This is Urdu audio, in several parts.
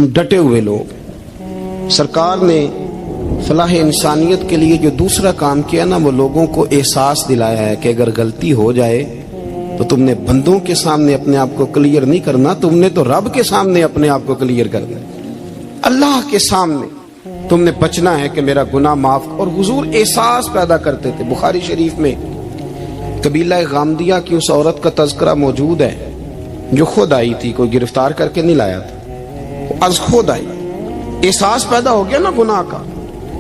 ہم ڈٹے ہوئے لوگ. سرکار نے فلاح انسانیت کے لیے جو دوسرا کام کیا نا، وہ لوگوں کو احساس دلایا ہے کہ اگر غلطی ہو جائے تو تم نے بندوں کے سامنے اپنے آپ کو کلیئر نہیں کرنا، تم نے تو رب کے سامنے اپنے آپ کو کلیئر کرنا ہے. اللہ کے سامنے تم نے بچنا ہے کہ میرا گناہ معاف. اور حضور احساس پیدا کرتے تھے. بخاری شریف میں قبیلہ غامدیہ کی اس عورت کا تذکرہ موجود ہے جو خود آئی تھی، کوئی گرفتار کر کے نہیں لایا تھا، وہ از خود آئی. احساس پیدا ہو گیا نا گناہ کا.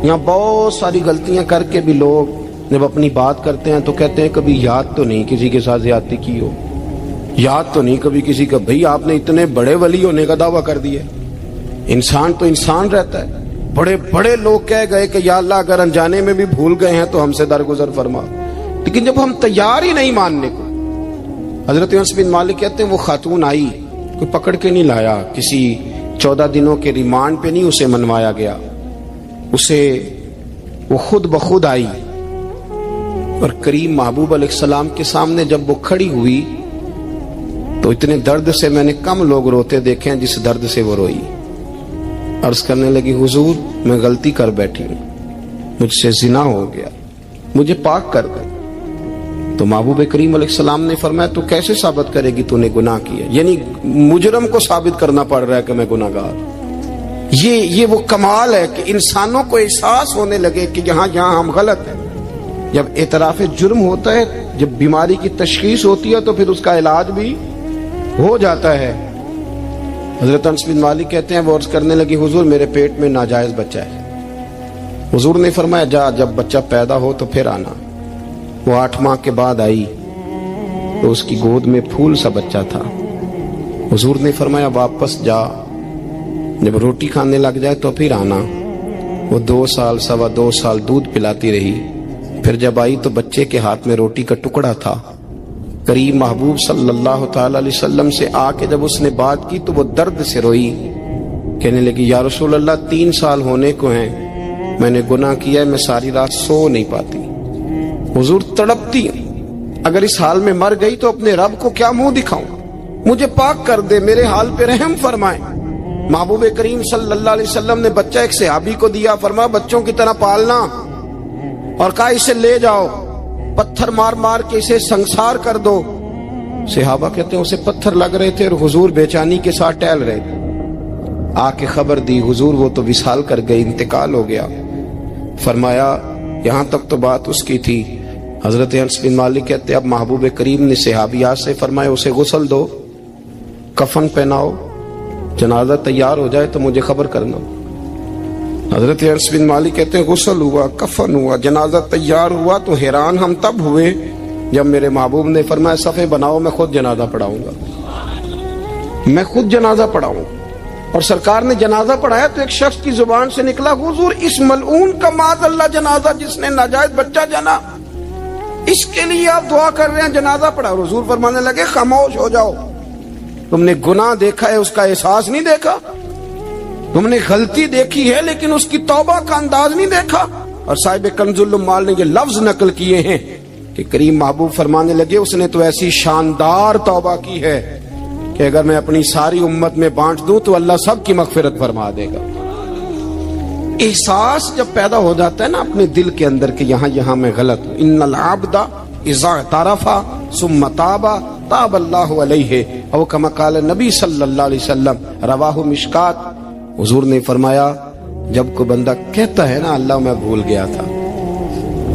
یہاں بہت ساری غلطیاں کر کے بھی لوگ جب اپنی بات کرتے ہیں تو کہتے ہیں کبھی یاد تو نہیں کسی کے ساتھ زیادتی کی ہو، یاد تو نہیں کبھی کسی کا. بھئی آپ نے اتنے بڑے ولی ہونے کا دعویٰ کر دیا. انسان تو انسان رہتا ہے. بڑے بڑے لوگ کہہ گئے کہ یا اللہ اگر انجانے میں بھی بھول گئے ہیں تو ہم سے درگزر فرما. لیکن جب ہم تیار ہی نہیں ماننے کو. حضرت انس بن مالک کہتے ہیں وہ خاتون آئی، کوئی پکڑ کے نہیں لایا، کسی 14 دنوں کے ریمانڈ پہ نہیں اسے منوایا گیا، اسے وہ خود بخود آئی. اور کریم محبوب علیہ السلام کے سامنے جب وہ کھڑی ہوئی تو اتنے درد سے میں نے کم لوگ روتے دیکھے ہیں جس درد سے وہ روئی. عرض کرنے لگی حضور میں غلطی کر بیٹھی ہوں، مجھ سے زنا ہو گیا، مجھے پاک کر دے. تو محبوب کریم علیہ السلام نے فرمایا تو کیسے ثابت کرے گی تو نے گناہ کیا؟ یعنی مجرم کو ثابت کرنا پڑ رہا ہے کہ میں گناہ گار. یہ وہ کمال ہے کہ انسانوں کو احساس ہونے لگے کہ یہاں ہم غلط ہیں. جب اعتراف جرم ہوتا ہے، جب بیماری کی تشخیص ہوتی ہے تو پھر اس کا علاج بھی ہو جاتا ہے. حضرت انس بن مالک کہتے ہیں وہ عرض کرنے لگی حضور میرے پیٹ میں ناجائز بچہ ہے. حضور نے فرمایا جا جب بچہ پیدا ہو تو پھر آنا. وہ 8 ماہ کے بعد آئی تو اس کی گود میں پھول سا بچہ تھا. حضور نے فرمایا واپس جا، جب روٹی کھانے لگ جائے تو پھر آنا. وہ 2 سال 2.25 سال دودھ پلاتی رہی. پھر جب آئی تو بچے کے ہاتھ میں روٹی کا ٹکڑا تھا. کریم محبوب صلی اللہ تعالی علیہ وسلم سے آ کے جب اس نے بات کی تو وہ درد سے روئی، کہنے لگی یا رسول اللہ 3 سال ہونے کو ہیں، میں نے گناہ کیا ہے، میں ساری رات سو نہیں پاتی. حضور تڑپتی اگر اس حال میں مر گئی تو اپنے رب کو کیا منہ دکھاؤں، مجھے پاک کر دے، میرے حال پہ رحم فرمائے. محبوب کریم صلی اللہ علیہ وسلم نے بچہ ایک صحابی کو دیا، فرمایا بچوں کی طرح پالنا، اور کہا اسے لے جاؤ، پتھر مار مار کے اسے سنسار کر دو. صحابہ کہتے ہیں اسے پتھر لگ رہے تھے اور حضور بے چینی کے ساتھ ٹہل رہے تھے. آ کے خبر دی حضور وہ تو وصال کر گئی، انتقال ہو گیا. فرمایا یہاں تک تو بات اس کی تھی. حضرت انس بن مالک کہتے اب محبوب کریم نے صحابیات سے فرمایا اسے غسل دو، کفن پہناؤ، جنازہ تیار ہو جائے تو مجھے خبر کرنا. حضرت انس بن مالک کہتے ہیں غسل ہوا، کفن ہوا، جنازہ تیار ہوا تو حیران ہم تب ہوئے جب میرے محبوب نے فرمایا صفے بناؤ، میں خود جنازہ پڑھاؤں گا، میں خود جنازہ پڑھاؤں. اور سرکار نے جنازہ پڑھایا تو ایک شخص کی زبان سے نکلا حضور اس ملعون کا معاذ اللہ جنازہ جس نے ناجائز بچہ جنا، اس کے لیے آپ دعا کر رہے ہیں، جنازہ پڑھا. حضور فرمانے لگے خاموش ہو جاؤ، تم نے گناہ دیکھا ہے اس کا احساس نہیں دیکھا، تم نے غلطی دیکھی ہے لیکن اس کی توبہ کا انداز نہیں دیکھا. اور صاحب کنز العمال نے یہ لفظ نقل کیے ہیں کہ کریم محبوب فرمانے لگے اس نے تو ایسی شاندار توبہ کی ہے کہ اگر میں اپنی ساری امت میں بانٹ دوں تو اللہ سب کی مغفرت فرما دے گا. احساس جب پیدا ہو جاتا ہے نا اپنے دل کے اندر کہ یہاں میں غلط ہوں. ان العبد اذا اعترف ثم تاب تاب اللہ علیہ او کما قال نبی صلی اللہ علیہ وسلم، رواہ مشکات. حضور نے فرمایا جب کوئی بندہ کہتا ہے نا اللہ میں بھول گیا تھا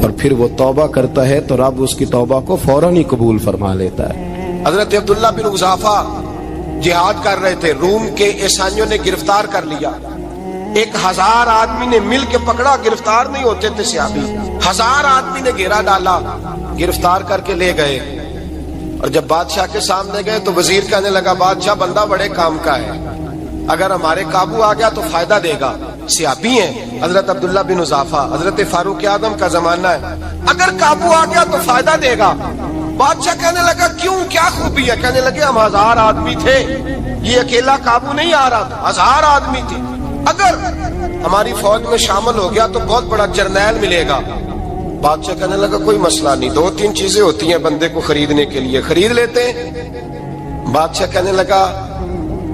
اور پھر وہ توبہ کرتا ہے تو رب اس کی توبہ کو فوراً ہی قبول فرما لیتا ہے. حضرت عبداللہ بن حذافہ جہاد کر رہے تھے، روم کے عیسائیوں نے گرفتار کر لیا. 1000 آدمی نے مل کے پکڑا، گرفتار نہیں ہوتے تھے صحابی. 1000 آدمی نے گھیرا ڈالا، گرفتار کر کے لے گئے. اور جب بادشاہ کے سامنے گئے تو وزیر کہنے لگا بادشاہ بندہ بڑے کام کا ہے، اگر ہمارے قابو آ گیا تو فائدہ دے گا. صحابی ہیں حضرت عبداللہ بن حذافہ، حضرت فاروق اعظم کا زمانہ ہے، اگر قابو آ گیا تو فائدہ دے گا. بادشاہ کہنے لگا کیوں، کیا خوبی ہے؟ کہنے لگے ہم 1000 آدمی تھے، یہ اکیلا قابو نہیں آ رہا تھا، 1000 آدمی تھے، اگر ہماری فوج میں شامل ہو گیا تو بہت بڑا جرنیل ملے گا. بادشاہ کہنے لگا کوئی مسئلہ نہیں، 2-3 چیزیں ہوتی ہیں بندے کو خریدنے کے لیے، خرید لیتے ہیں. بادشاہ کہنے لگا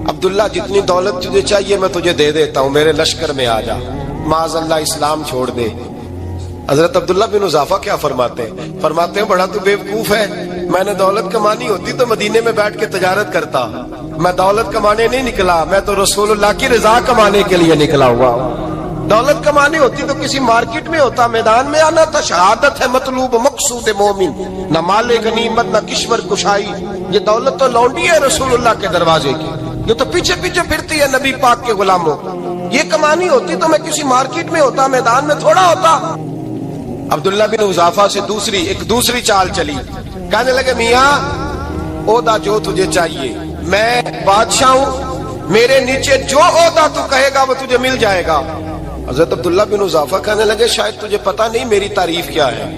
عبداللہ جتنی دولت تجھے چاہیے میں تجھے دے دیتا ہوں، میرے لشکر میں آ جا، معاذ اللہ اسلام چھوڑ دے۔ حضرت عبداللہ بن حذافہ کیا فرماتے ہیں؟ فرماتے ہیں بڑا تو بیوقوف ہے، میں نے دولت کمانی ہوتی تو مدینے میں بیٹھ کے تجارت کرتا، میں دولت کمانے نہیں نکلا، میں تو رسول اللہ کی رضا کمانے کے لیے نکلا ہوا ہوں۔ دولت کمانی ہوتی تو کسی مارکیٹ میں ہوتا، میدان میں آنا تھا۔ شہادت ہے مطلوب مقصود مومن، نہ مال غنیمت نہ کشور کشائی۔ یہ دولت تو لونڈی ہے رسول اللہ کے دروازے کی، یہ تو پیچھے پیچھے پھرتی ہے نبی پاک کے غلاموں۔ یہ کمانی ہوتی تو میں کسی مارکیٹ میں ہوتا، میدان میں تھوڑا ہوتا۔ عبداللہ بن حذافہ سے ایک دوسری چال چلی، کہنے لگے میاں عہدہ جو تجھے چاہیے، میں بادشاہ ہوں، میرے نیچے جو عہدہ تو کہے گا وہ تجھے مل جائے گا۔ حضرت عبداللہ بن حذافہ کہنے لگے شاید تجھے پتہ نہیں میری تعریف کیا ہے،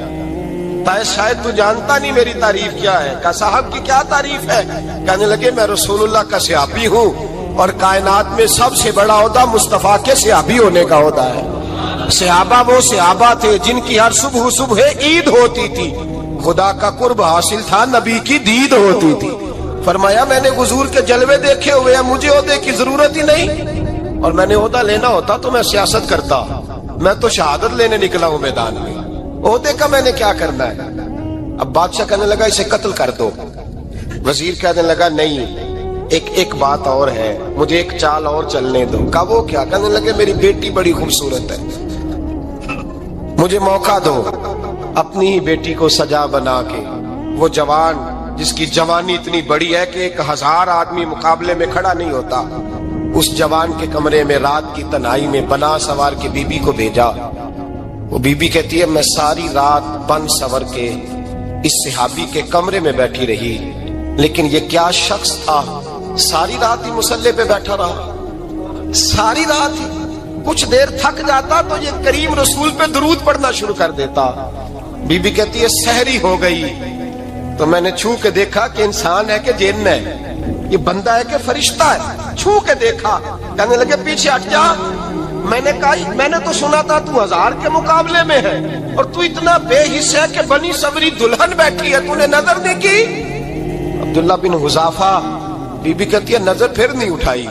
شاید تو جانتا نہیں میری تعریف کیا ہے۔ کہا صاحب کی کیا تعریف ہے؟ کہنے لگے میں رسول اللہ کا صحابی ہوں اور کائنات میں سب سے بڑا عہدہ مصطفیٰ کے صحابی ہونے کا عہدہ ہے۔ صحابہ وہ صحابہ تھے جن کی ہر صبح عید ہوتی تھی، خدا کا قرب حاصل تھا، نبی کی دید ہوتی تھی۔ فرمایا میں نے حضور کے جلوے دیکھے ہوئے ہیں، مجھے عہدے کی ضرورت ہی نہیں، اور میں نے عہدہ لینا ہوتا تو میں سیاست کرتا، میں تو شہادت لینے نکلا ہوں میدان میں، عہدے کا میں نے کیا کرنا ہے۔ اب بادشاہ کہنے لگا اسے قتل کر دو۔ وزیر کہنے لگا نہیں، ایک بات اور ہے، مجھے ایک چال اور چلنے دو۔ کہا وہ کیا؟ کہنے لگے میری بیٹی بڑی خوبصورت ہے، مجھے موقع دو اپنی ہی بیٹی کو سجا بنا کے، وہ جوان جس کی جوانی اتنی بڑی ہے کہ 1000 آدمی مقابلے میں کھڑا نہیں ہوتا، اس جوان کے کمرے میں رات کی تنہائی میں بنا سوار کے بی بی کو بھیجا۔ وہ بی بی کہتی ہے میں ساری رات بن سور کے اس صحابی کے کمرے میں بیٹھی رہی، لیکن یہ کیا شخص تھا، ساری رات ہی مسلح پہ بیٹھا رہا، ساری رات ہی، کچھ دیر تھک جاتا تو یہ کریم رسول پہ درود پڑھنا شروع کر دیتا۔ بی بی کہتی ہے سحری ہو گئی تو میں نے چھو کے دیکھا کہ انسان ہے کہ جن ہے، یہ بندہ ہے کہ فرشتہ ہے، چھو کے دیکھا۔ کہنے لگے پیچھے ہٹ جا۔ میں نے کہا میں نے تو سنا تھا تو 1000 کے مقابلے میں ہے اور تو اتنا بے حس ہے کہ بنی صبری دلہن بیٹھی ہے، تو نے نظر نہیں کی۔ عبداللہ بن حذافہ، بی بی کہتی ہے نظر پھر نہیں اٹھائی،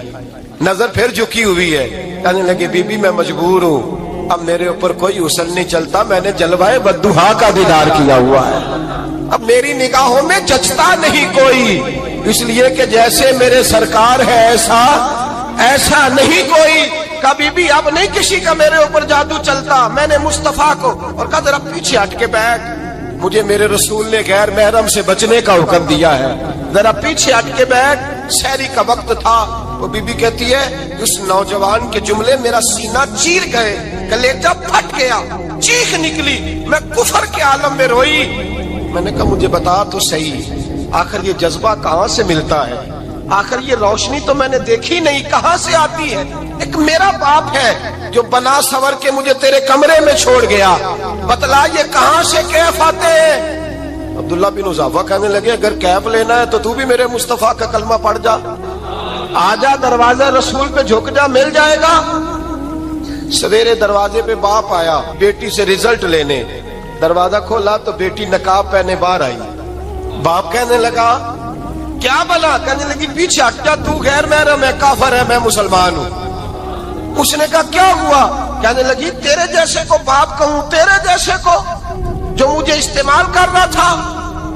نظر پھر جھکی ہوئی ہے۔ کہنے لگے بی بی میں مجبور ہوں، اب میرے اوپر کوئی حسن نہیں چلتا، میں نے جلوائے بددہا کا دیدار کیا ہوا ہے، اب میری نگاہوں میں جچتا نہیں کوئی، اس لیے کہ جیسے میرے سرکار ہے ایسا نہیں کوئی۔ کبھی بھی اب نہیں کسی کا میرے اوپر جادو چلتا، میں نے مصطفیٰ کو، اور کہا ذرا پیچھے ہٹ کے بیٹھ، مجھے میرے رسول نے غیر محرم سے بچنے کا حکم دیا ہے، ذرا پیچھے ہٹ کے بیٹھ۔ سحری کا وقت تھا، وہ بی بی کہتی ہے اس نوجوان کے جملے میرا سینہ چیر گئے، کلیجہ پھٹ گیا، چیخ نکلی، میں کفر کے عالم میں روئی۔ میں نے کہا مجھے بتا تو صحیح، آخر یہ جذبہ کہاں سے ملتا ہے، آخر یہ روشنی تو میں نے دیکھی نہیں، کہاں سے آتی ہے؟ ایک میرا باپ ہے جو بنا سور کے مجھے تیرے کمرے میں چھوڑ گیا، بتلا یہ کہاں سے کیف آتے ہیں؟ عبداللہ بن حذافہ کہنے لگے اگر کیف لینا ہے تو بھی میرے مصطفیٰ کا کلمہ پڑھ جا، آجا دروازہ رسول پہ جھک جا، مل جائے گا۔ سویرے دروازے پہ باپ آیا بیٹی سے رزلٹ لینے، دروازہ کھولا تو بیٹی نقاب پہنے باہر آئی۔ باپ کہنے لگا کیا بلا؟ کہنے لگی پیچھے ہٹ جا، تو غیر محرم ہے، کافر ہے، میں مسلمان ہوں۔ اس نے کہا کیا ہوا؟ کہنے لگی تیرے جیسے کو باپ کہوں، تیرے جیسے کو جو مجھے استعمال کر رہا تھا،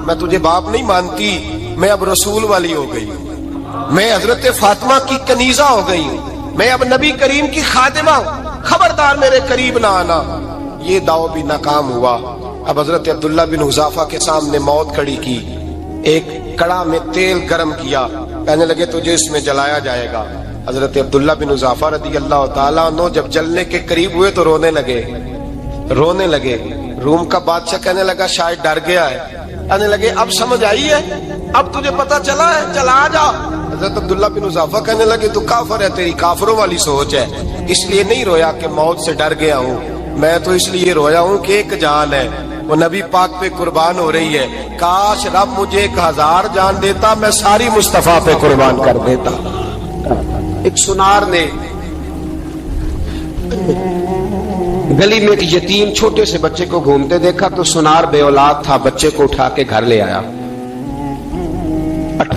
میں تجھے باپ نہیں مانتی، میں اب رسول والی ہو گئی، میں حضرت فاطمہ کی کنیزہ ہو گئی، میں اب نبی کریم کی خادمہ ہوں، خبردار میرے قریب نہ آنا۔ یہ دعو بھی ناکام ہوا۔ اب حضرت عبداللہ بن حذافہ کے سامنے موت کھڑی کی، ایک کڑا میں تیل گرم کیا، کہنے لگے تجھے اس میں جلایا جائے گا۔ حضرت عبداللہ بن حذافہ رضی اللہ تعالیٰ عنہ جب جلنے کے قریب ہوئے تو رونے لگے۔ روم کا بادشاہ کہنے لگا شاید ڈر گیا ہے، کہنے لگے اب سمجھ آئی ہے، اب تجھے پتا چلا ہے، چلا آ جا۔ حضرت عبداللہ بن حذافہ کہنے لگے تو کافر ہے، تیری کافروں والی سوچ ہے، اس لیے نہیں رویا کہ موت سے ڈر گیا ہوں، میں تو اس لیے رویا ہوں کہ ایک جان ہے وہ نبی پاک پہ قربان ہو رہی ہے، کاش رب مجھے 1000 جان دیتا، میں ساری مصطفیٰ پہ قربان کر دیتا۔ ایک سنار نے گلی میں ایک یتیم چھوٹے سے بچے کو گھومتے دیکھا تو سنار بے اولاد تھا، بچے کو اٹھا کے گھر لے آیا،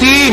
3,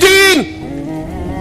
3,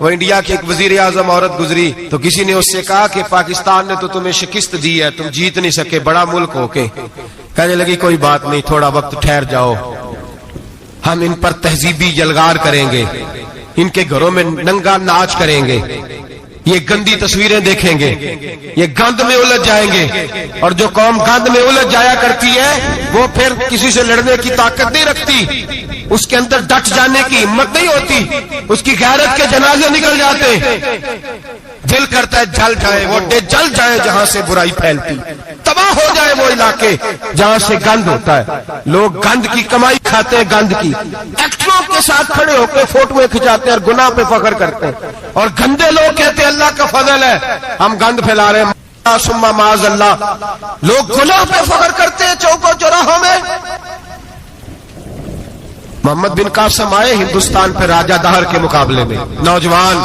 وہ انڈیا کی ایک وزیر اعظم عورت گزری تو کسی نے اس سے کہا کہ پاکستان نے تو تمہیں شکست دی ہے، تم جیت نہیں سکے بڑا ملک ہو کے. کہنے لگی کوئی بات نہیں، تھوڑا وقت ٹھہر جاؤ، ہم ان پر تہذیبی یلغار کریں گے، ان کے گھروں میں ننگا ناچ کریں گے، یہ گندی تصویریں دیکھیں گے، یہ گند میں الجھ جائیں گے. اور جو قوم گند میں الجھ جایا کرتی ہے وہ پھر کسی سے لڑنے کی طاقت نہیں رکھتی، اس کے اندر ڈٹ جانے کی ہمت نہیں ہوتی، اس کی غیرت کے جنازے نکل جاتے. دل کرتا ہے جل جائے وہ جل جائے جہاں سے برائی پھیلتی، تباہ ہو جائے وہ علاقے جہاں سے گند ہوتا ہے. لوگ گند کی کمائی کھاتے ہیں، گند کی. ایکٹروں کے ساتھ کھڑے ہو کے فوٹویں کھچاتے ہیں اور گناہ پہ فخر کرتے ہیں، اور گندے لوگ کہتے ہیں اللہ کا فضل ہے ہم گند پھیلا رہے ہیں، ثم معاذ اللہ. لوگ گناہ پہ فخر کرتے ہیں چوکوں چوراہوں میں. محمد بن قاسم آئے ہندوستان پہ راجہ دہر کے مقابلے میں، نوجوان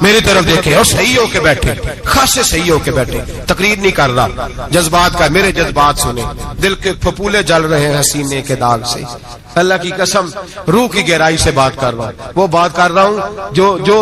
میری طرف دیکھے اور صحیح ہو کے بیٹھے، خاصے صحیح ہو کے بیٹھے، تقریر نہیں کر رہا، جذبات کا. میرے جذبات سنے، دل کے پھپولے جل رہے ہیں حسینے کے داغ سے. اللہ کی قسم روح کی گہرائی سے بات کر رہا ہوں، وہ بات کر رہا ہوں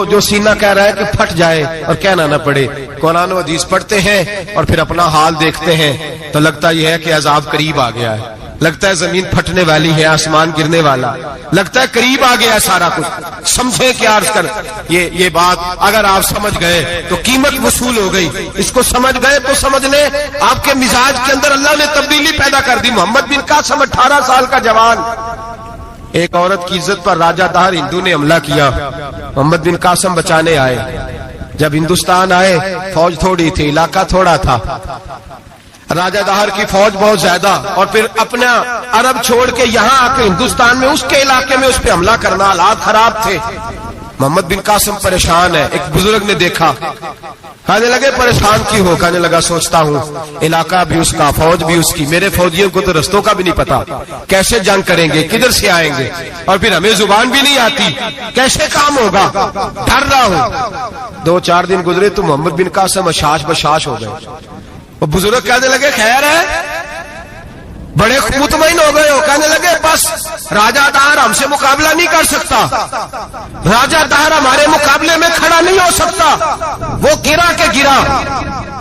جو سینہ کہہ رہا ہے کہ پھٹ جائے اور کہنا نہ پڑے. قرآن و حدیث پڑھتے ہیں اور پھر اپنا حال دیکھتے ہیں تو لگتا یہ ہے کہ عذاب قریب آ گیا ہے، لگتا ہے زمین پھٹنے والی ہے، آسمان گرنے والا، لگتا ہے قریب آ گیا ہے سارا کچھ. سمجھے کیا عرض کر یہ بات اگر آپ سمجھ گئے تو قیمت وصول ہو گئی. اس کو سمجھ گئے تو سمجھ لیں آپ کے مزاج کے اندر اللہ نے تبدیلی پیدا کر دی. محمد بن قاسم 18 سال کا جوان، ایک عورت کی عزت پر راجہ دہر ہندو نے حملہ کیا، محمد بن قاسم بچانے آئے. جب ہندوستان آئے فوج تھوڑی تھی، علاقہ تھوڑا تھا، راجہ دہر کی فوج بہت زیادہ، اور پھر اپنا عرب چھوڑ کے یہاں آ کے ہندوستان میں اس کے علاقے میں اس پہ حملہ کرنا، حالات خراب تھے. محمد بن قاسم پریشان ہے. ایک بزرگ نے دیکھا، کہنے لگے پریشان کی ہو؟ کہنے لگا سوچتا ہوں علاقہ بھی اس کا، فوج بھی اس کی، میرے فوجیوں کو تو رستوں کا بھی نہیں پتا، کیسے جنگ کریں گے، کدھر سے آئیں گے، اور پھر ہمیں زبان بھی نہیں آتی، کیسے کام ہوگا، ڈر رہا ہوں. 2-4 دن گزرے تو محمد بن قاسم اشاش بشاش ہو گئے. وہ بزرگ کہنے لگے خیر ہے، بڑے مطمئن ہو گئے ہو. کہنے لگے بس راجہ دہر ہم سے مقابلہ نہیں کر سکتا، راجہ دہر ہمارے مقابلے میں کھڑا نہیں ہو سکتا. وہ گرا کے گرا،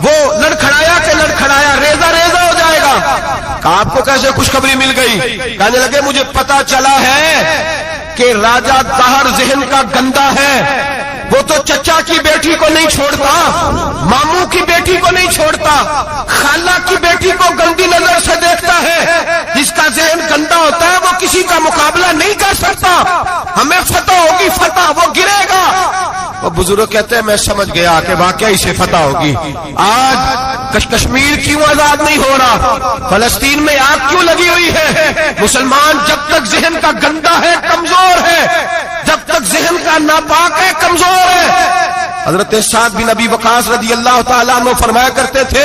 وہ لڑکھڑایا کے لڑکھڑایا، ریزہ ریزہ ہو جائے گا. آپ کو کیسے خوشخبری مل گئی؟ کہنے لگے مجھے پتا چلا ہے کہ راجہ دہر ذہن کا گندا ہے، وہ تو چچا کی بیٹی کو نہیں چھوڑتا، ماموں کی بیٹی کو نہیں چھوڑتا، خالہ کی بیٹی کو گندی نظر سے دیکھتا ہے. جس کا ذہن گندا ہوتا ہے وہ کسی کا مقابلہ نہیں کر سکتا. ہمیں فتح ہوگی، فتح، وہ گرے گا. وہ بزرگ کہتے ہیں میں سمجھ گیا کہ واقعی سے فتح ہوگی. آج کشمیر کیوں آزاد نہیں ہو رہا، فلسطین میں آگ کیوں لگی ہوئی ہے؟ مسلمان جب تک ذہن کا گندا ہے کمزور ہے، جب تک ذہن کا ناپاک ہے کمزور ہے. حضرت سعد بن ابی وقاص رضی اللہ تعالیٰ عنہ فرمایا کرتے تھے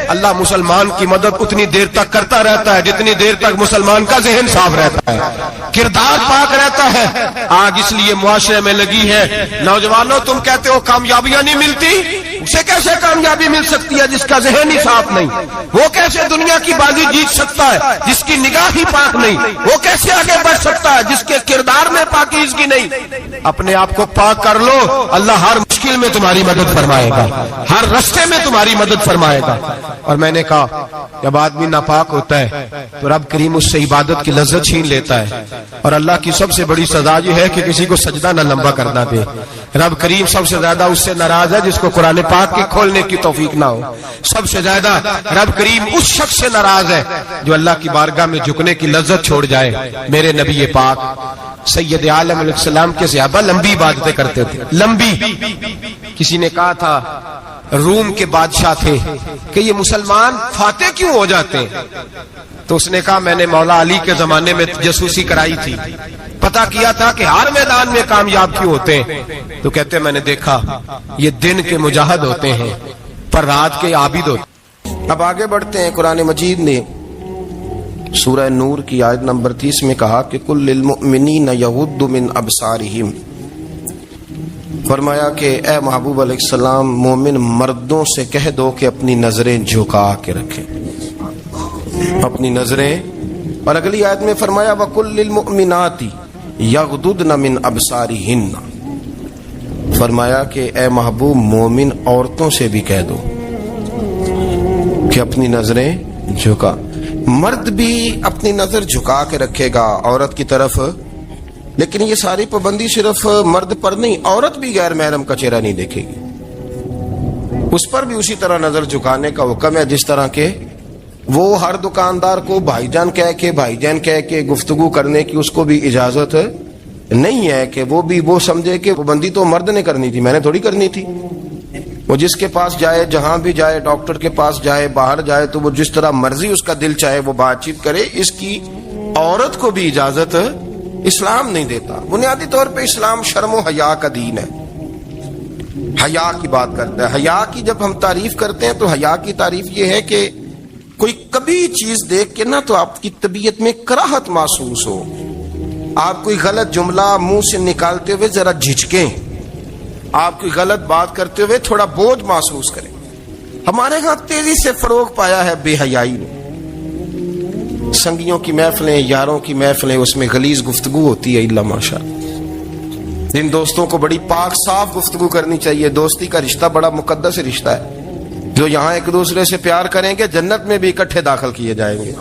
اللہ مسلمان کی مدد اتنی دیر تک کرتا رہتا ہے جتنی دیر تک مسلمان کا ذہن صاف رہتا ہے، کردار پاک رہتا ہے. آگ اس لیے معاشرے میں لگی ہے. نوجوانوں تم کہتے ہو کامیابیاں نہیں ملتی، اسے کیسے کامیابی مل سکتی ہے جس کا ذہن ہی صاف نہیں؟ وہ کیسے دنیا کی بازی جیت سکتا ہے جس کی نگاہ ہی پاک نہیں؟ وہ کیسے آگے بڑھ سکتا ہے جس کے کردار میں پاکیزگی نہیں؟ اپنے آپ کو پاک کر لو، اللہ ہر مشکل میں تمہاری مدد فرمائے گا، ہر رستے میں تمہاری مدد فرمائے گا. اور میں نے کہا جب آدمی ناپاک ہوتا ہے تو رب کریم اس سے عبادت کی لذت چھین لیتا ہے. اور اللہ کی سب سے بڑی سزا یہ ہے کہ کسی کو سجدہ نہ لمبا کرنا دے. رب کریم سب سے زیادہ اس سے ناراض ہے جس کو قرآن پاک کے کھولنے کی توفیق نہ ہو. سب سے زیادہ رب کریم اس شخص سے ناراض ہے جو اللہ کی بارگاہ میں جھکنے کی لذت چھوڑ جائے. میرے نبی پاک سید عالم علیہ السلام کے صحابہ لمبی عبادتیں کرتے تھے، لمبی. کسی نے کہا تھا روم کے بادشاہ تھے کہ یہ مسلمان فاتح کیوں ہو جاتے ہیں؟ تو اس نے کہا میں نے مولا علی کے زمانے میں جاسوسی کرائی تھی، پتا کیا تھا کہ ہر میدان میں کامیاب کیوں ہوتے ہیں. تو کہتے میں نے دیکھا یہ دن کے مجاہد ہوتے ہیں پر رات کے عابد ہوتے ہیں. اب آگے بڑھتے ہیں. قرآن مجید نے سورہ نور کی آیت نمبر 30 میں کہا کہ کل للمؤمنین یغضوا من ابصارہم، فرمایا کہ اے محبوب علیہ السلام مومن مردوں سے کہہ دو کہ اپنی نظریں جھکا کے رکھیں، اپنی نظریں. اور اگلی آیت میں فرمایا وَقُلْ لِلْمُؤْمِنَاتِ يَغْضُضْنَ مِنْ أَبْصَارِهِنَّ، فرمایا کہ اے محبوب مومن عورتوں سے بھی کہہ دو کہ اپنی نظریں جھکا. مرد بھی اپنی نظر جھکا کے رکھے گا عورت کی طرف، لیکن یہ ساری پابندی صرف مرد پر نہیں، عورت بھی غیر محرم کا چہرہ نہیں دیکھے گی، اس پر بھی اسی طرح نظر جھکانے کا حکم ہے جس طرح کے وہ ہر دکاندار کو بھائی جان کہہ کے گفتگو کرنے کی اس کو بھی اجازت نہیں ہے کہ وہ سمجھے کہ پابندی تو مرد نے کرنی تھی، میں نے تھوڑی کرنی تھی. وہ جس کے پاس جائے، جہاں بھی جائے، ڈاکٹر کے پاس جائے، باہر جائے، تو وہ جس طرح مرضی اس کا دل چاہے وہ بات چیت کرے، اس کی عورت کو بھی اجازت اسلام نہیں دیتا. بنیادی طور پہ اسلام شرم و حیا کا دین ہے، حیا کی بات کرتا ہے. حیا کی جب ہم تعریف کرتے ہیں تو حیا کی تعریف یہ ہے کہ کوئی کبھی چیز دیکھ کے نا تو آپ کی طبیعت میں کراہت محسوس ہو، آپ کوئی غلط جملہ منہ سے نکالتے ہوئے ذرا جھجکیں، آپ کوئی غلط بات کرتے ہوئے تھوڑا بوجھ محسوس کریں. ہمارے ہاں تیزی سے فروغ پایا ہے بے حیائی نے. سنگیوں کی محفلیں، یاروں کی محفلیں، اس میں غلیظ گفتگو ہوتی ہے. اللہ ماشاء اللہ، ان دوستوں کو بڑی پاک صاف گفتگو کرنی چاہیے. دوستی کا رشتہ بڑا مقدس رشتہ ہے. جو یہاں ایک دوسرے سے پیار کریں گے جنت میں بھی اکٹھے داخل کیے جائیں گے.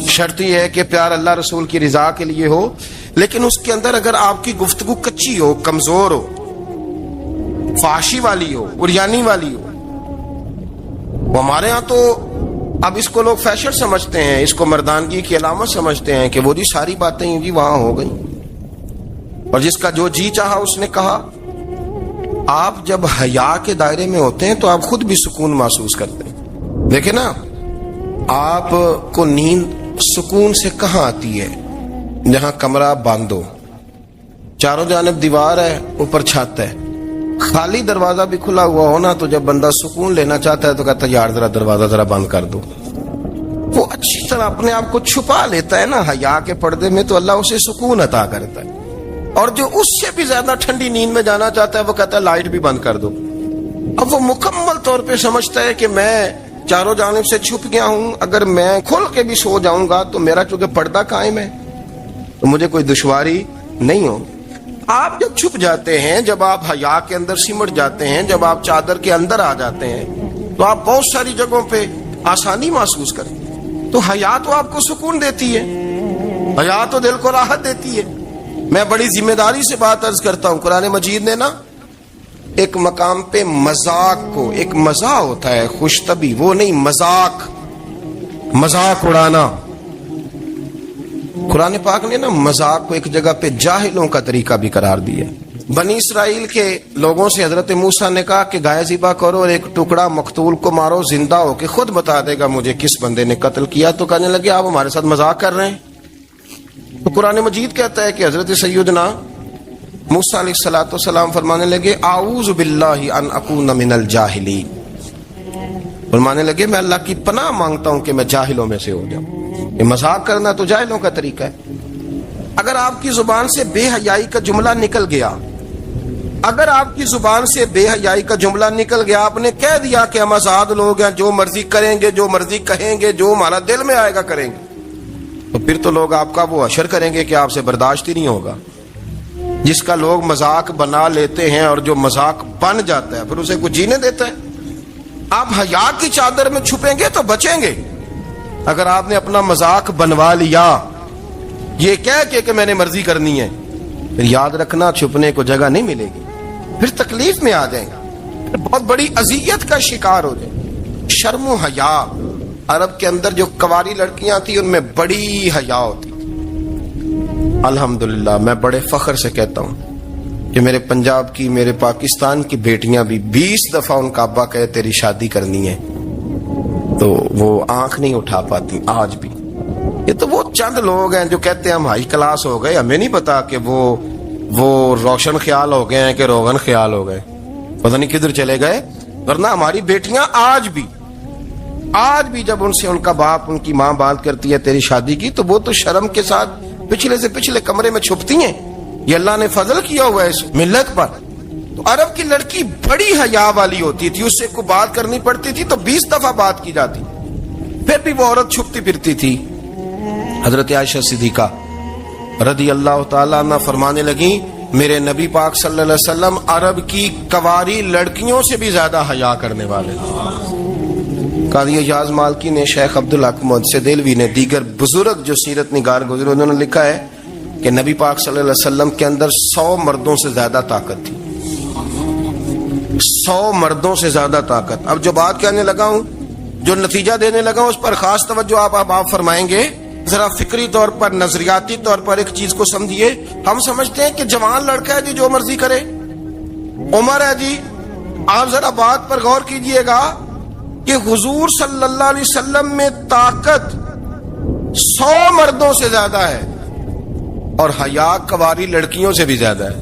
شرط یہ ہے کہ پیار اللہ رسول کی رضا کے لیے ہو، لیکن اس کے اندر اگر آپ کی گفتگو کچی ہو، کمزور ہو، فحاشی والی ہو، عریانی والی ہو. وہ ہمارے ہاں تو اب اس کو لوگ فیشن سمجھتے ہیں، اس کو مردانگی کی علامت سمجھتے ہیں کہ وہ جی ساری باتیں جی وہاں ہو گئی اور جس کا جو جی چاہا اس نے کہا. آپ جب حیا کے دائرے میں ہوتے ہیں تو آپ خود بھی سکون محسوس کرتے ہیں. دیکھیں نا، آپ کو نیند سکون سے کہاں آتی ہے؟ جہاں کمرہ بند ہو، چاروں جانب دیوار ہے، اوپر چھت ہے، خالی دروازہ بھی کھلا ہوا ہونا تو جب بندہ سکون لینا چاہتا ہے تو کہتا ہے یار ذرا دروازہ ذرا بند کر دو. وہ اچھی طرح اپنے آپ کو چھپا لیتا ہے نا حیا کے پردے میں، تو اللہ اسے سکون عطا کرتا ہے. اور جو اس سے بھی زیادہ ٹھنڈی نیند میں جانا چاہتا ہے وہ کہتا ہے لائٹ بھی بند کر دو. اب وہ مکمل طور پہ سمجھتا ہے کہ میں چاروں جانب سے چھپ گیا ہوں، اگر میں کھل کے بھی سو جاؤں گا تو میرا چونکہ پردہ قائم ہے تو مجھے کوئی دشواری نہیں ہوگی. آپ جب چھپ جاتے ہیں، جب آپ حیا کے اندر سمٹ جاتے ہیں، جب آپ چادر کے اندر آ جاتے ہیں تو آپ بہت ساری جگہوں پہ آسانی محسوس کرتے ہیں. تو حیا تو آپ کو سکون دیتی ہے، حیا تو دل کو راحت دیتی ہے. میں بڑی ذمہ داری سے بات عرض کرتا ہوں، قرآن مجید نے نا ایک مقام پہ مذاق کو، ایک مزاح ہوتا ہے خوش طبی، وہ نہیں مذاق اڑانا. قرآن پاک نے نا مذاق کو ایک جگہ پہ جاہلوں کا طریقہ بھی قرار دیا. بنی اسرائیل کے لوگوں سے حضرت موسیٰ نے کہا کہ گائے ذبح کرو اور ایک ٹکڑا مقتول کو مارو، زندہ ہو کے خود بتا دے گا مجھے کس بندے نے قتل کیا. تو کہنے لگے آپ ہمارے ساتھ مذاق کر رہے ہیں. تو قرآن مجید کہتا ہے کہ حضرت سیدنا موسیٰ علیہ الصلوۃ والسلام فرمانے لگے اعوذ باللہ ان اکون من الجاہلین. فرمانے لگے میں اللہ کی پناہ مانگتا ہوں کہ میں جاہلوں میں سے ہو جاؤں. یہ مذاق کرنا تو جاہلوں کا طریقہ ہے. اگر آپ کی زبان سے بے حیائی کا جملہ نکل گیا، اگر آپ کی زبان سے بے حیائی کا جملہ نکل گیا، آپ نے کہہ دیا کہ ہم آزاد لوگ ہیں، جو مرضی کریں گے، جو مرضی کہیں گے، جو ہمارا دل میں آئے گا کریں گے، تو پھر تو لوگ آپ کا وہ حشر کریں گے کہ آپ سے برداشت ہی نہیں ہوگا. جس کا لوگ مذاق بنا لیتے ہیں اور جو مذاق بن جاتا ہے پھر اسے کچھ جینے دیتا ہے. آپ حیا کی چادر میں چھپیں گے تو بچیں گے. اگر آپ نے اپنا مذاق بنوا لیا یہ کہہ کے کہ میں نے مرضی کرنی ہے، پھر یاد رکھنا چھپنے کو جگہ نہیں ملے گی، پھر تکلیف میں آ جائیں گا، پھر بہت بڑی اذیت کا شکار ہو جائیں. شرم و حیا، عرب کے اندر جو کنواری لڑکیاں تھیں ان میں بڑی حیا ہوتی. الحمدللہ میں بڑے فخر سے کہتا ہوں کہ میرے پنجاب کی، میرے پاکستان کی بیٹیاں بھی 20 دفعہ ان کا ابا کہے تیری شادی کرنی ہے تو وہ آنکھ نہیں اٹھا پاتی آج بھی. یہ تو وہ چند لوگ ہیں جو کہتے ہیں ہم ہائی کلاس ہو گئے، ہمیں نہیں پتا کہ وہ روشن خیال ہو گئے ہیں کہ روغن خیال ہو گئے، پتہ نہیں کدھر چلے گئے. ورنہ ہماری بیٹیاں آج بھی جب ان سے ان کا باپ، ان کی ماں بات کرتی ہے تیری شادی کی تو وہ تو شرم کے ساتھ پچھلے سے پچھلے کمرے میں چھپتی ہیں. یہ اللہ نے فضل کیا ہوا ہے اس ملت پر. تو عرب کی لڑکی بڑی حیا والی ہوتی تھی، اس سے کوئی بات کرنی پڑتی تھی تو 20 دفعہ بات کی جاتی، پھر بھی وہ عورت چھپتی پھرتی تھی. حضرت عائشہ صدیقہ رضی اللہ تعالیٰ عنہ فرمانے لگیں میرے نبی پاک صلی اللہ علیہ وسلم عرب کی کنواری لڑکیوں سے بھی زیادہ حیا کرنے والے تھے۔ قاضی اعجاز مالکی نے، شیخ عبدالحق محدث دہلوی نے، دیگر بزرگ جو سیرت نگار گزرے، انہوں نے لکھا ہے کہ نبی پاک صلی اللہ علیہ وسلم کے اندر 100 مردوں سے زیادہ طاقت تھی، 100 مردوں سے زیادہ طاقت۔ اب جو بات کہنے لگا ہوں، جو نتیجہ دینے لگا ہوں، اس پر خاص توجہ آپ فرمائیں گے۔ ذرا فکری طور پر، نظریاتی طور پر ایک چیز کو سمجھیے۔ ہم سمجھتے ہیں کہ جوان لڑکا ہے جی، جو مرضی کرے، عمر ہے جی۔ آپ ذرا بات پر غور کیجئے گا کہ حضور صلی اللہ علیہ وسلم میں طاقت 100 مردوں سے زیادہ ہے اور حیا کنواری لڑکیوں سے بھی زیادہ ہے۔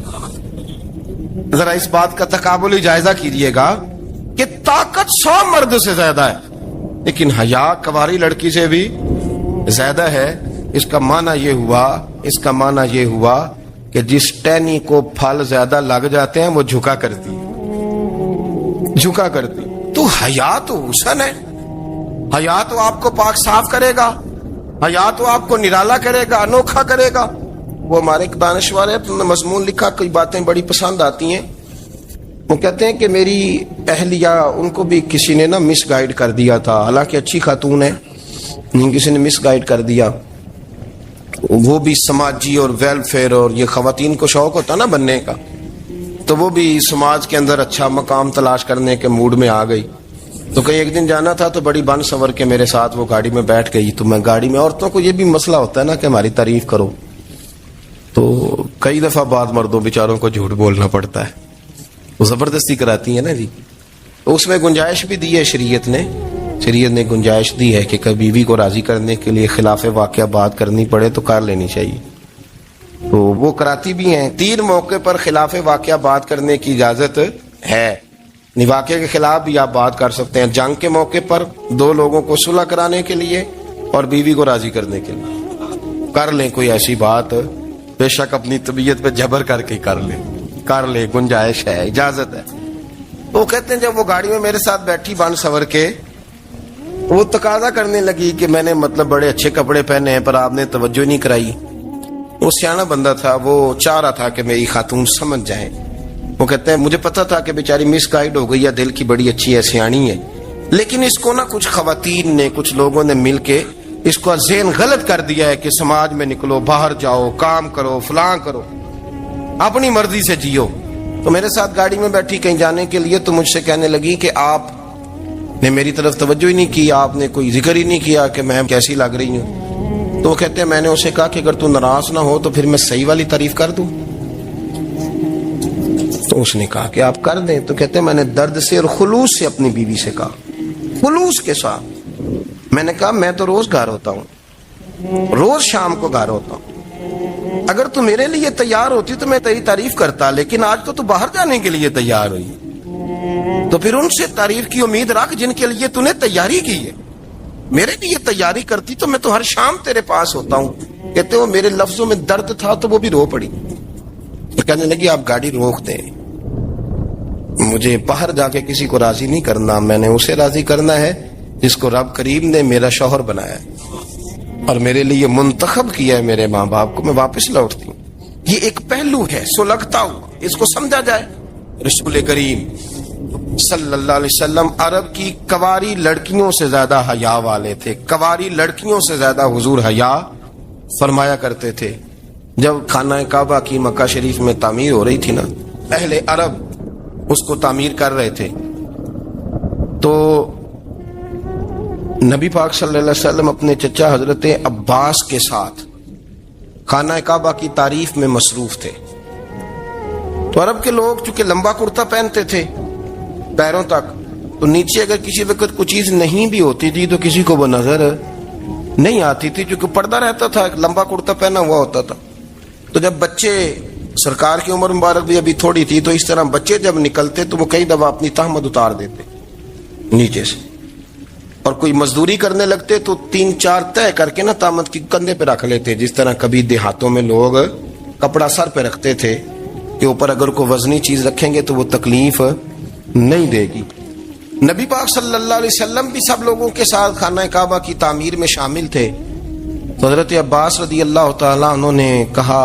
ذرا اس بات کا تقابلی جائزہ کیجئے گا کہ طاقت 100 مرد سے زیادہ ہے لیکن حیا کنواری لڑکی سے بھی زیادہ ہے۔ اس کا معنی یہ ہوا کہ جس ٹہنی کو پھل زیادہ لگ جاتے ہیں وہ جھکا کرتی۔ تو حیا تو حسن ہے، حیا تو آپ کو پاک صاف کرے گا، حیا تو آپ کو نرالا کرے گا، انوکھا کرے گا۔ وہ ہمارے ایک دانشور ہے، انہوں نے مضمون لکھا، کئی باتیں بڑی پسند آتی ہیں۔ وہ کہتے ہیں کہ میری اہلیہ، ان کو بھی کسی نے مس گائیڈ کر دیا تھا، حالانکہ اچھی خاتون ہے، کسی نے مس گائیڈ کر دیا۔ وہ بھی سماجی اور ویلفیئر، اور یہ خواتین کو شوق ہوتا نا بننے کا، تو وہ بھی سماج کے اندر اچھا مقام تلاش کرنے کے موڈ میں آ گئی۔ تو کہیں ایک دن جانا تھا تو بڑی بن سنور کے میرے ساتھ وہ گاڑی میں بیٹھ گئی۔ تو میں گاڑی میں، عورتوں کو یہ بھی مسئلہ ہوتا ہے نا کہ ہماری تعریف کرو، تو کئی دفعہ بعض مردوں بیچاروں کو جھوٹ بولنا پڑتا ہے، وہ زبردستی کراتی ہیں نا جی۔ تو اس میں گنجائش بھی دی ہے شریعت نے گنجائش دی ہے کہ کبھی بیوی کو راضی کرنے کے لیے خلاف واقعہ بات کرنی پڑے تو کر لینی چاہیے، تو وہ کراتی بھی ہیں۔ 3 موقع پر خلاف واقعہ بات کرنے کی اجازت ہے، واقعے کے خلاف بھی آپ بات کر سکتے ہیں، جنگ کے موقع پر 2 لوگوں کو صلح کرانے کے لیے اور بیوی کو راضی کرنے کے لیے کر لیں کوئی ایسی بات، بے شک اپنی طبیعت پہ جبر کر کے کر لیں، گنجائش ہے، اجازت ہے۔ وہ کہتے ہیں جب وہ گاڑی میں میرے ساتھ بیٹھی بن سنور کے، وہ تقاضا کرنے لگی کہ میں نے بڑے اچھے کپڑے پہنے ہیں پر آپ نے توجہ نہیں کرائی۔ وہ سیانا بندہ تھا، وہ چاہ رہا تھا کہ میری خاتون سمجھ جائے۔ وہ کہتے ہیں مجھے پتا تھا کہ بیچاری مس گائیڈ ہو گئی ہے، دل کی بڑی اچھی ہے، سیانی ہے، لیکن اس کو کچھ خواتین نے، کچھ لوگوں نے مل کے اس کو ذہن غلط کر دیا ہے کہ سماج میں نکلو، باہر جاؤ، کام کرو، فلاں کرو، اپنی مرضی سے جیو۔ تو میرے ساتھ گاڑی میں بیٹھی کہیں جانے کے لیے، تو مجھ سے کہنے لگی کہ آپ نے میری طرف توجہ ہی نہیں کی، آپ نے کوئی ذکر ہی نہیں کیا کہ میں کیسی لگ رہی ہوں۔ تو وہ کہتے ہیں میں نے اسے کہا کہ اگر تو ناراض نہ ہو تو پھر میں صحیح والی تعریف کر دوں۔ تو اس نے کہا کہ آپ کر دیں۔ تو کہتے ہیں میں نے درد سے اور خلوص سے اپنی بیوی سے کہا، خلوص کے ساتھ میں نے کہا میں تو روز گھر ہوتا ہوں، روز شام کو گھر ہوتا ہوں، اگر تو میرے لیے تیار ہوتی تو میں تیری تعریف کرتا، لیکن آج تو باہر جانے کے لیے تیار ہوئی، تو پھر ان سے تعریف کی امید رکھ جن کے لیے تو نے تیاری کی ہے۔ میرے لیے تیاری کرتی تو میں تو ہر شام تیرے پاس ہوتا ہوں۔ کہتے وہ میرے لفظوں میں درد تھا تو وہ بھی رو پڑی۔ تو کہنے لگی آپ گاڑی روک دیں، مجھے باہر جا کے کسی کو راضی نہیں کرنا، میں نے اسے راضی کرنا ہے جس کو رب کریم نے میرا شوہر بنایا ہے اور میرے لیے منتخب کیا ہے میرے ماں باپ کو، میں واپس لوٹتی ہوں۔ یہ ایک پہلو ہے سلگتا ہوا، اس کو سمجھا جائے۔ رسول کریم صلی اللہ علیہ وسلم عرب کی کنواری لڑکیوں سے زیادہ حیا والے تھے، کنواری لڑکیوں سے زیادہ حضور حیا فرمایا کرتے تھے۔ جب خانہ کعبہ کی مکہ شریف میں تعمیر ہو رہی تھی نا، اہل عرب اس کو تعمیر کر رہے تھے، تو نبی پاک صلی اللہ علیہ وسلم اپنے چچا حضرت عباس کے ساتھ خانہ کعبہ کی تعریف میں مصروف تھے۔ تو عرب کے لوگ چونکہ لمبا کرتا پہنتے تھے پیروں تک، تو نیچے اگر کسی وقت کوئی چیز نہیں بھی ہوتی تھی تو کسی کو وہ نظر نہیں آتی تھی، کیونکہ پردہ رہتا تھا، ایک لمبا کرتا پہنا ہوا ہوتا تھا۔ تو جب بچے، سرکار کی عمر مبارک بھی ابھی تھوڑی تھی، تو اس طرح بچے جب نکلتے تو وہ کئی دفعہ اپنی تہمت اتار دیتے نیچے سے، اور کوئی مزدوری کرنے لگتے تو 3-4 طے کر کے تہمت کی کندھے پہ رکھ لیتے، جس طرح کبھی دیہاتوں میں لوگ کپڑا سر پہ رکھتے تھے کہ اوپر اگر کوئی وزنی چیز رکھیں گے تو وہ تکلیف نہیں دے گی۔ نبی پاک صلی اللہ علیہ وسلم بھی سب لوگوں کے ساتھ خانہ کعبہ کی تعمیر میں شامل تھے۔ حضرت عباس رضی اللہ تعالیٰ انہوں نے کہا،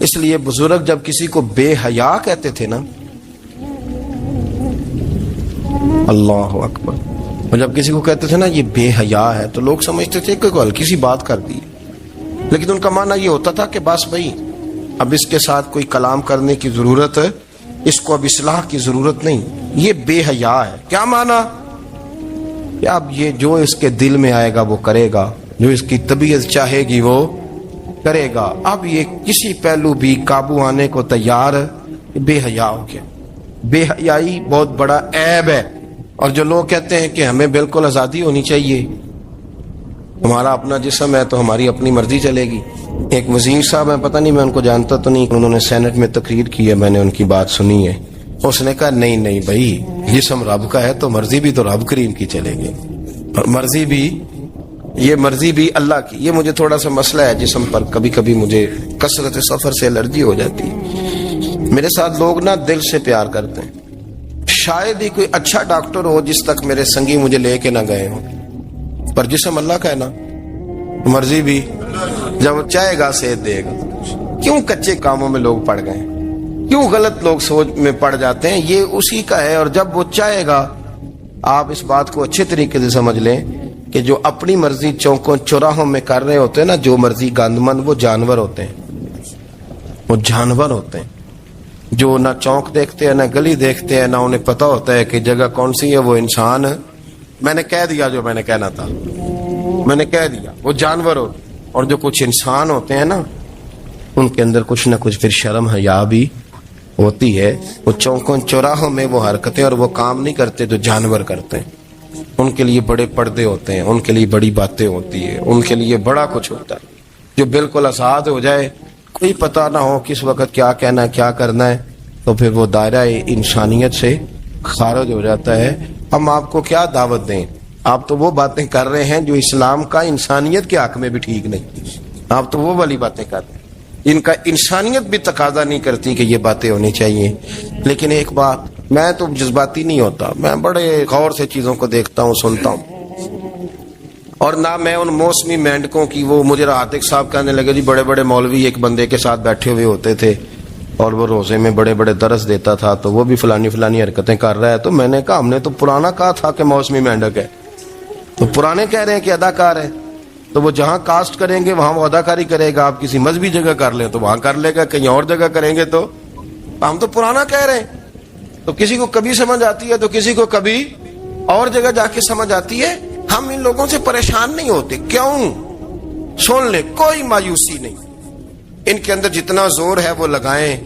اس لیے بزرگ جب کسی کو بے حیا کہتے تھے نا، اللہ اکبر، اور جب کسی کو کہتے تھے نا یہ بے حیا ہے، تو لوگ سمجھتے تھے کہ کوئی ہلکی سی بات کر دی، لیکن ان کا معنی یہ ہوتا تھا کہ بس بھائی اب اس کے ساتھ کوئی کلام کرنے کی ضرورت ہے، اس کو اب اصلاح کی ضرورت نہیں، یہ بے حیا ہے۔ کیا معنی؟ کہ اب یہ جو اس کے دل میں آئے گا وہ کرے گا، جو اس کی طبیعت چاہے گی وہ کرے گا، اب یہ کسی پہلو بھی قابو آنے کو تیار بے حیا ہو گیا۔ بے حیائی بہت بڑا عیب ہے، اور جو لوگ کہتے ہیں کہ ہمیں بالکل آزادی ہونی چاہیے، ہمارا اپنا جسم ہے تو ہماری اپنی مرضی چلے گی۔ ایک وزیر صاحب ہیں، پتہ نہیں میں ان کو جانتا تو نہیں، انہوں نے سینٹ میں تقریر کی ہے، میں نے ان کی بات سنی ہے، اس نے کہا نہیں نہیں بھائی، جسم رب کا ہے تو مرضی بھی تو رب کریم کی چلے گی، اور مرضی بھی اللہ کی۔ یہ مجھے تھوڑا سا مسئلہ ہے جسم پر، کبھی کبھی مجھے کثرت سفر سے الرجی ہو جاتی ہے۔ میرے ساتھ لوگ نا دل سے پیار کرتے ہیں، شاید ہی کوئی اچھا ڈاکٹر ہو جس تک میرے سنگی مجھے لے کے نہ گئے ہوں، پر جسم اللہ کا ہے نا، مرضی بھی جب وہ چاہے گا صحت دے گا۔ کیوں کچے کاموں میں لوگ پڑ گئے، کیوں غلط لوگ سوچ میں پڑ جاتے ہیں، یہ اسی کا ہے، اور جب وہ چاہے گا، آپ اس بات کو اچھے طریقے سے سمجھ لیں کہ جو اپنی مرضی چوکوں چوراہوں میں کر رہے ہوتے ہیں نا، جو مرضی گاندمند، وہ جانور ہوتے ہیں، وہ جانور ہوتے ہیں جو نہ چونک دیکھتے ہیں، نہ گلی دیکھتے ہیں، نہ انہیں پتہ ہوتا ہے کہ جگہ کون سی ہے۔ وہ انسان، میں نے کہہ دیا جو میں نے کہنا تھا، میں نے کہہ دیا، وہ جانور ہوتے ہیں۔ اور جو کچھ انسان ہوتے ہیں نا، ان کے اندر کچھ نہ کچھ پھر شرم حیا بھی ہوتی ہے، وہ چوکوں چوراہوں میں وہ حرکتیں اور وہ کام نہیں کرتے جو جانور کرتے ہیں۔ ان کے لیے بڑے پردے ہوتے ہیں، ان کے لیے بڑی باتیں ہوتی ہے، ان کے لیے بڑا کچھ ہوتا ہے۔ جو بالکل آزاد ہو جائے، کوئی پتہ نہ ہو کس وقت کیا کہنا ہے کیا کرنا ہے، تو پھر وہ دائرہ انسانیت سے خارج ہو جاتا ہے۔ ہم آپ کو کیا دعوت دیں؟ آپ تو وہ باتیں کر رہے ہیں جو اسلام کا انسانیت کے حق میں بھی ٹھیک نہیں، آپ تو وہ والی باتیں کر رہے ہیں، ان کا انسانیت بھی تقاضا نہیں کرتی کہ یہ باتیں ہونی چاہیے۔ لیکن ایک بات، میں تو جذباتی نہیں ہوتا، میں بڑے غور سے چیزوں کو دیکھتا ہوں، سنتا ہوں، اور نہ میں ان موسمی مینڈکوں کی، وہ مجھے راحت صاحب کہنے لگے جی بڑے بڑے مولوی ایک بندے کے ساتھ بیٹھے ہوئے ہوتے تھے اور وہ روزے میں بڑے بڑے درس دیتا تھا، تو وہ بھی فلانی حرکتیں کر رہا ہے۔ تو میں نے کہا ہم نے تو پرانا کہا تھا کہ موسمی مینڈک ہے، تو پرانے کہہ رہے ہیں کہ اداکار ہے، تو وہ جہاں کاسٹ کریں گے وہاں وہ اداکاری کرے گا۔ آپ کسی مذہبی جگہ کر لیں تو وہاں کر لے گا، کہیں اور جگہ کریں گے تو ہم تو پرانا کہہ رہے ہیں۔ تو کسی کو کبھی سمجھ آتی ہے تو کسی کو کبھی اور جگہ جا کے سمجھ آتی ہے۔ ہم ان لوگوں سے پریشان نہیں ہوتے، کیوں؟ سن لے، کوئی مایوسی نہیں، ان کے اندر جتنا زور ہے وہ لگائیں۔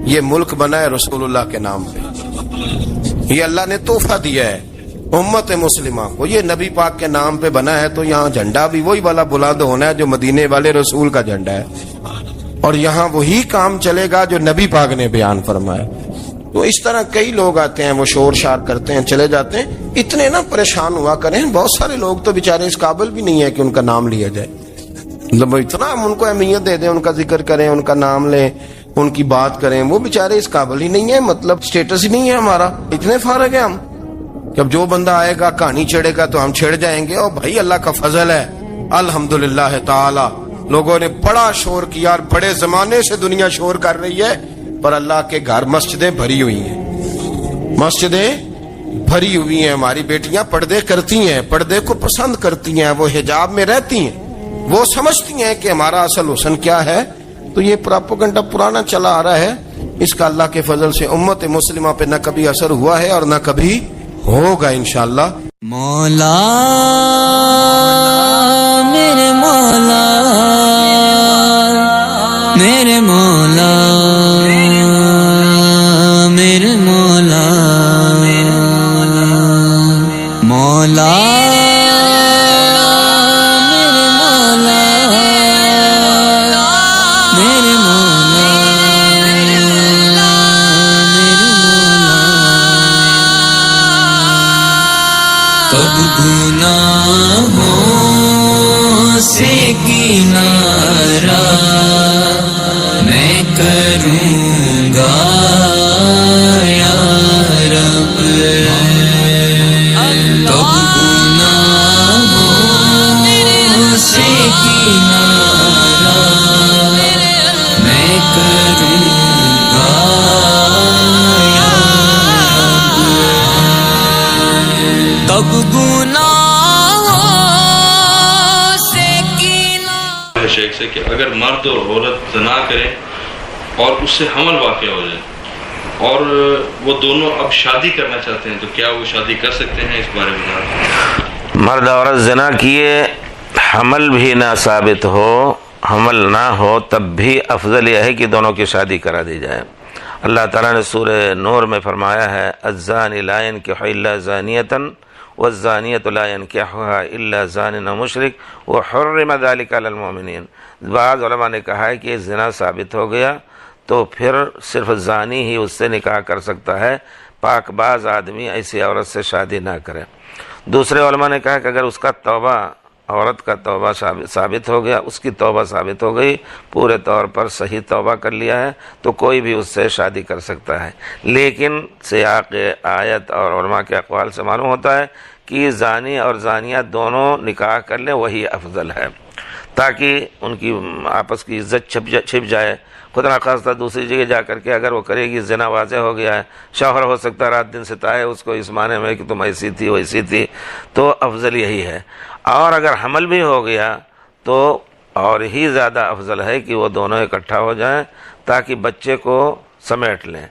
یہ ملک بنا ہے رسول اللہ کے نام پہ، یہ اللہ نے تحفہ دیا ہے امت مسلمہ کو، یہ نبی پاک کے نام پہ بنا ہے، تو یہاں جھنڈا بھی وہی والا بلند ہونا ہے جو مدینے والے رسول کا جھنڈا ہے، اور یہاں وہی کام چلے گا جو نبی پاک نے بیان فرمایا۔ تو اس طرح کئی لوگ آتے ہیں، وہ شور شار کرتے ہیں، چلے جاتے ہیں، اتنے نہ پریشان ہوا کریں۔ بہت سارے لوگ تو بیچارے اس قابل بھی نہیں ہے کہ ان کا نام لیا جائے، مطلب اتنا ہم ان کو اہمیت دے دیں، ان کا ذکر کریں، ان کا نام لیں، ان کی بات کریں، وہ بیچارے اس قابل ہی نہیں ہے، مطلب سٹیٹس ہی نہیں ہے ہمارا، اتنے فارغ ہیں ہم۔ جب جو بندہ آئے گا کہانی چھیڑے گا تو ہم چھیڑ جائیں گے۔ اور بھائی اللہ کا فضل ہے، الحمدللہ تعالی، لوگوں نے بڑا شور کیا، اور بڑے زمانے سے دنیا شور کر رہی ہے، پر اللہ کے گھر مسجدیں بھری ہوئی ہیں، مسجدیں بھری ہوئی ہیں۔ ہماری بیٹیاں پردے کرتی ہیں، پردے کو پسند کرتی ہیں، وہ حجاب میں رہتی ہیں، وہ سمجھتی ہیں کہ ہمارا اصل حسن کیا ہے۔ تو یہ پراپوگنڈا پرانا چلا آ رہا ہے، اس کا اللہ کے فضل سے امت مسلمہ پہ نہ کبھی اثر ہوا ہے اور نہ کبھی ہوگا انشاءاللہ۔ مولا میرے مولا، میرے مولا، میرے مولا، مولا سے کنارہ میں کروں گا یا رب، کب گناہوں سے کنارہ میں کروں سے کہ اگر مرد اور عورت زنا کریں اور اس سے حمل واقع ہو جائے اور وہ دونوں اب شادی کرنا چاہتے ہیں تو کیا وہ شادی کر سکتے ہیں؟ اس بارے میں بتائیں۔ مرد عورت زنا کیے، حمل بھی نہ ثابت ہو، حمل نہ ہو، تب بھی افضل یہ ہے کہ دونوں کی شادی کرا دی جائے۔ اللہ تعالیٰ نے سورہ نور میں فرمایا ہے الزانی لا ينكح الا زانیة والزانیة لا ينكحها الا زان و مشرک وحرم ذلك علی المؤمنین۔ بعض علماء نے کہا ہے کہ زنا ثابت ہو گیا تو پھر صرف زانی ہی اس سے نکاح کر سکتا ہے، پاک باز آدمی ایسی عورت سے شادی نہ کرے۔ دوسرے علماء نے کہا کہ اگر اس کا توبہ، عورت کا توبہ ثابت ہو گیا، اس کی توبہ ثابت ہو گئی، پورے طور پر صحیح توبہ کر لیا ہے، تو کوئی بھی اس سے شادی کر سکتا ہے۔ لیکن سیاق آیت اور علماء کے اقوال سے معلوم ہوتا ہے کہ زانی اور زانیہ دونوں نکاح کر لیں، وہی افضل ہے، تاکہ ان کی آپس کی عزت چھپ جائے۔ خدا نخواستہ دوسری جگہ جا کر کے اگر وہ کرے گی، زنا واضح ہو گیا ہے، شوہر ہو سکتا ہے رات دن ستائے اس کو اس معنی میں کہ تم ایسی تھی ویسی تھی، تو افضل یہی ہے۔ اور اگر حمل بھی ہو گیا تو اور ہی زیادہ افضل ہے کہ وہ دونوں اکٹھا ہو جائیں تاکہ بچے کو سمیٹ لیں۔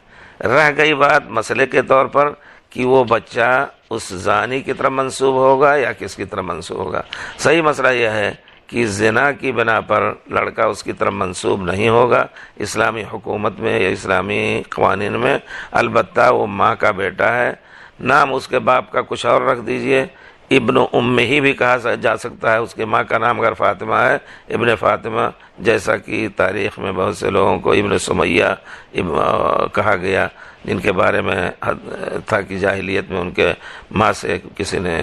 رہ گئی بات مسئلے کے طور پر کہ وہ بچہ اس زانی کی طرف منسوب ہوگا یا کس کی طرف منسوب ہوگا، صحیح مسئلہ یہ ہے کہ زنا کی بنا پر لڑکا اس کی طرف منسوب نہیں ہوگا اسلامی حکومت میں یا اسلامی قوانین میں، البتہ وہ ماں کا بیٹا ہے، نام اس کے باپ کا کچھ اور رکھ دیجئے، ابن ام ہی بھی کہا جا سکتا ہے، اس کے ماں کا نام اگر فاطمہ ہے ابن فاطمہ، جیسا کہ تاریخ میں بہت سے لوگوں کو ابن سمیہ کہا گیا، جن کے بارے میں تھا کہ جاہلیت میں ان کے ماں سے کسی نے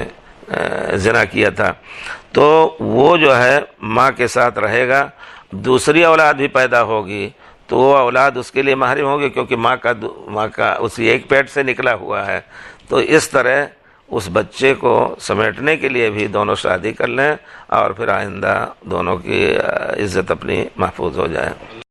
زنا کیا تھا، تو وہ جو ہے ماں کے ساتھ رہے گا۔ دوسری اولاد بھی پیدا ہوگی تو وہ اولاد اس کے لیے محرم ہوگی، کیونکہ ماں کا اسی ایک پیٹ سے نکلا ہوا ہے۔ تو اس طرح اس بچے کو سمیٹنے کے لیے بھی دونوں شادی کر لیں اور پھر آئندہ دونوں کی عزت اپنی محفوظ ہو جائے۔